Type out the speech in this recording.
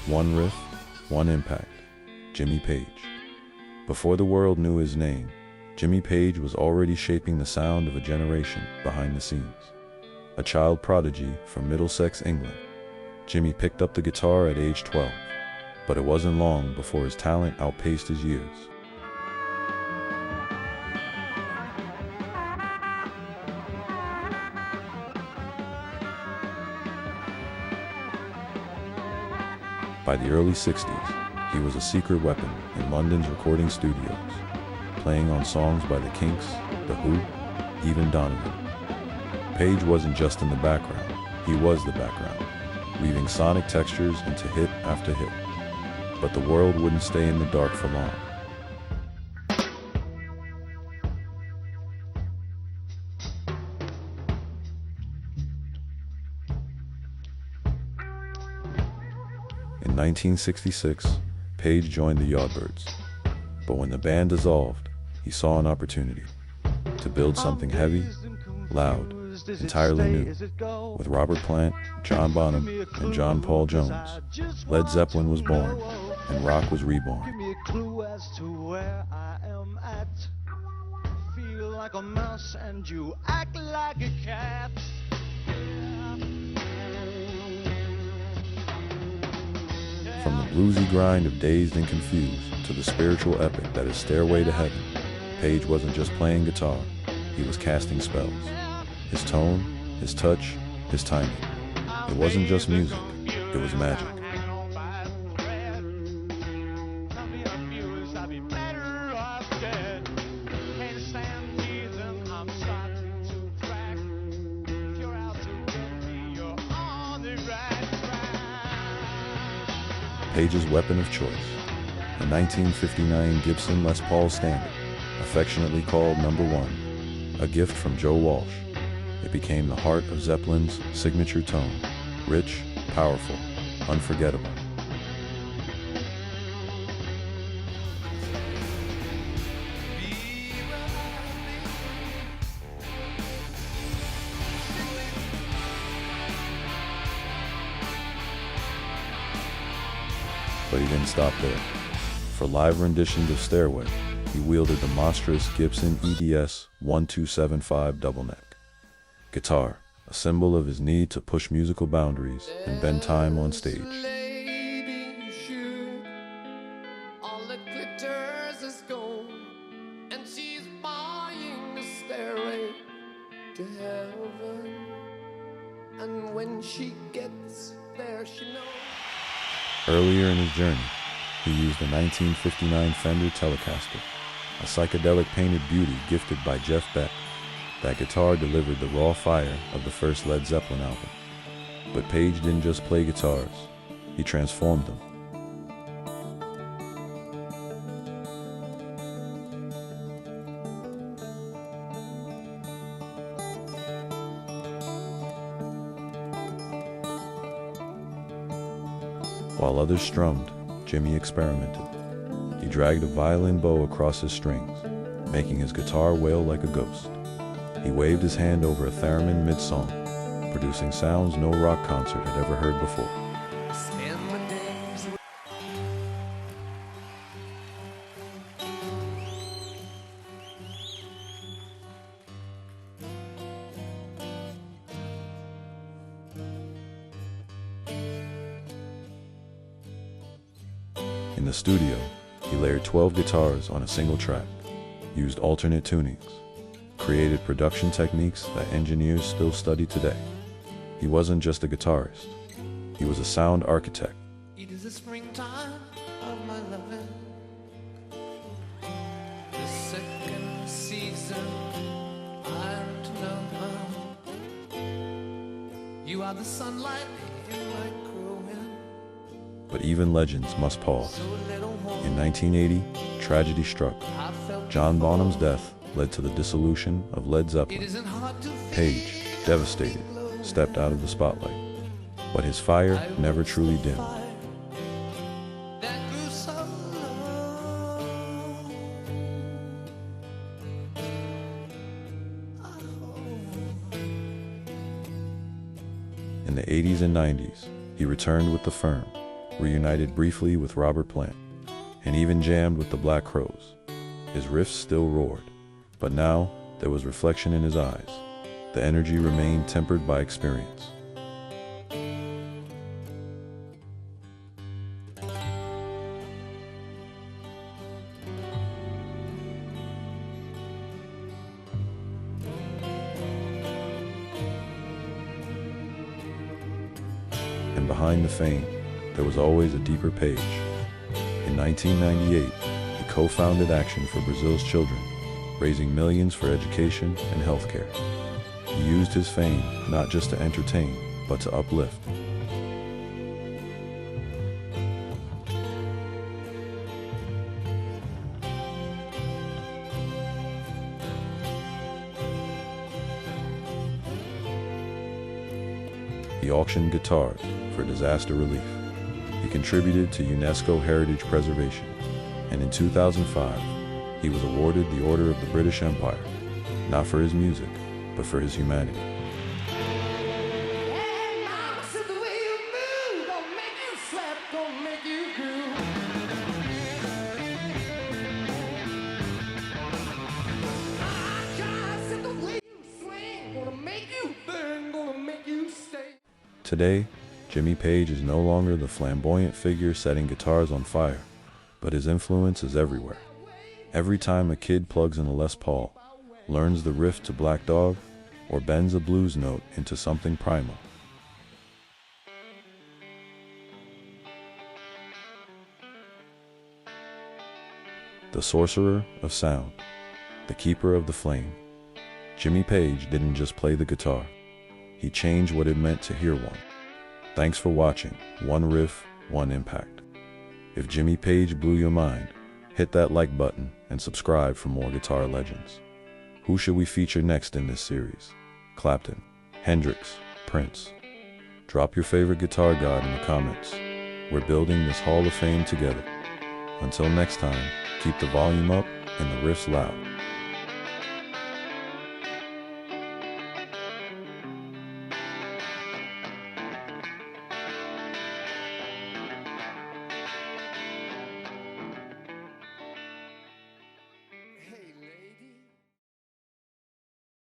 One riff, one impact. Jimmy Page. Before the world knew his name, Jimmy Page was already shaping the sound of a generation behind the scenes. A child prodigy from Middlesex, England, Jimmy picked up the guitar at age 12, but it wasn't long before his talent outpaced his years. By the early 60s, he was a secret weapon in London's recording studios, playing on songs by the Kinks, The Who, even Donovan. Page wasn't just in the background, he was the background, weaving sonic textures into hit after hit. But the world wouldn't stay in the dark for long. In 1966, Page joined the Yardbirds. But when the band dissolved, he saw an opportunity to build something heavy, loud, entirely new. With Robert Plant, John Bonham, and John Paul Jones, Led Zeppelin was born, and rock was reborn. Give me a clue as to where I am at. Feel like a mouse and you act like a cat. From the bluesy grind of Dazed and Confused to the spiritual epic that is Stairway to Heaven, Page wasn't just playing guitar, he was casting spells. His tone, his touch, his timing. It wasn't just music, it was magic. Page's weapon of choice, the 1959 Gibson Les Paul Standard, affectionately called Number 1, a gift from Joe Walsh. It became the heart of Zeppelin's signature tone, rich, powerful, unforgettable. But he didn't stop there. For live renditions of Stairway, he wielded the monstrous Gibson EDS 1275 double neck. Guitar, a symbol of his need to push musical boundaries and bend time on stage. All that glitters is gold, and she's buying the stairway to heaven. And when she gets there, she knows. Earlier in his journey, he used a 1959 Fender Telecaster, a psychedelic painted beauty gifted by Jeff Beck. That guitar delivered the raw fire of the first Led Zeppelin album. But Page didn't just play guitars, he transformed them. While others strummed, Jimmy experimented. He dragged a violin bow across his strings, making his guitar wail like a ghost. He waved his hand over a Theremin mid-song, producing sounds no rock concert had ever heard before. In the studio, he layered 12 guitars on a single track, used alternate tunings, created production techniques that engineers still study today. He wasn't just a guitarist, he was a sound architect. It is the springtime of my loving, the second season I'm to know. You are the sunlight in my growing. But even legends must pause. In 1980, tragedy struck. John Bonham's death led to the dissolution of Led Zeppelin. Page, devastated, stepped out of the spotlight. But his fire never truly dimmed. In the 80s and 90s, he returned with the firm, reunited briefly with Robert Plant, and even jammed with the Black Crowes. His riffs still roared, but now there was reflection in his eyes. The energy remained tempered by experience. And behind the fame, there was always a deeper page. In 1998, he co-founded Action for Brazil's Children, raising millions for education and healthcare. He used his fame not just to entertain, but to uplift. He auctioned guitars for disaster relief. He contributed to UNESCO heritage preservation, and in 2005, he was awarded the Order of the British Empire, not for his music, but for his humanity. Today, Jimmy Page is no longer the flamboyant figure setting guitars on fire, but his influence is everywhere. Every time a kid plugs in a Les Paul, learns the riff to Black Dog, or bends a blues note into something primal, the sorcerer of sound, the keeper of the flame, Jimmy Page didn't just play the guitar. He changed what it meant to hear one. Thanks for watching One Riff, One Impact. If Jimmy Page blew your mind, hit that like button and subscribe for more guitar legends. Who should we feature next in this series? Clapton, Hendrix, Prince. Drop your favorite guitar god in the comments. We're building this Hall of Fame together. Until next time, keep the volume up and the riffs loud.